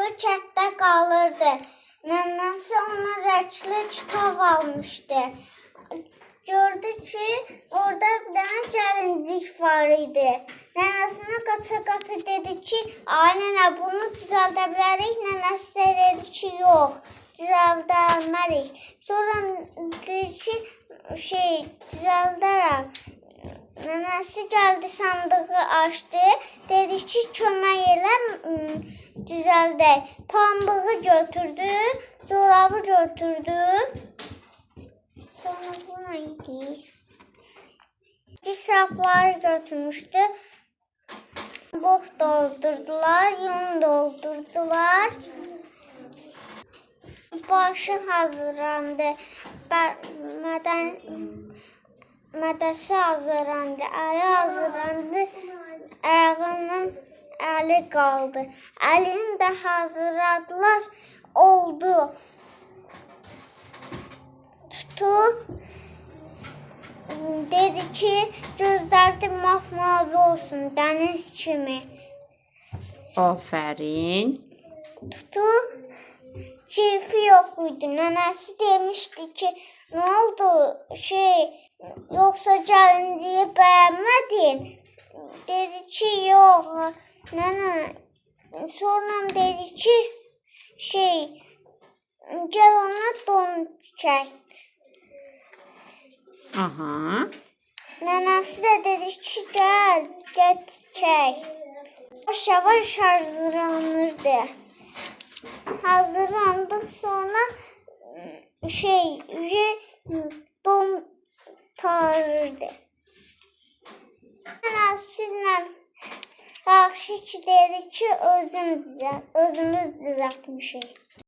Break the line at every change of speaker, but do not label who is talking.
bir kətdə qalırdı. Nənəsi ona rəqsli kitab almışdı. Gördü ki, orada bir dənə gəlincik var idi. Nənəsinə qaça-qaça dedi ki, ay nənə bunu düzəldə bilərik. Nənəsi dedi ki, yox, düzəldəmərik. Sonra dedi ki, düzəldərəm. Nənəsi gəldi, sandığı açdı. Dedi ki, kömək elə, düzəldək. Pambığı götürdü, corabı götürdü. Sonra bu nə idi? Sapları götürmüşdü. Box doldurdular, yun doldurdular. Başı hazırlandı. Mədəsi hazırlandı, əli hazırlandı, ayağının əli qaldı. Əlini də hazırladılar, oldu. Tutub, dedi ki, gözləri mavi olsun, dəniz kimi.
Aferin.
Tutub, keyfi yox idi. Nənəsi demişdi ki, nə oldu, yoxsa gəlinciyi bəyənmədin? Dedi ki, yox, nənə. Sonra dedi ki, gəl ona don tikək.
Aha.
Nənəsi də dedi ki, gəl tikək. Yavaş-yavaş hazırlanırdı. Hazırlandık sonra don tarırdı. Nənəsilə yaxşı ki, dedi ki, özümüz düzəltmişik.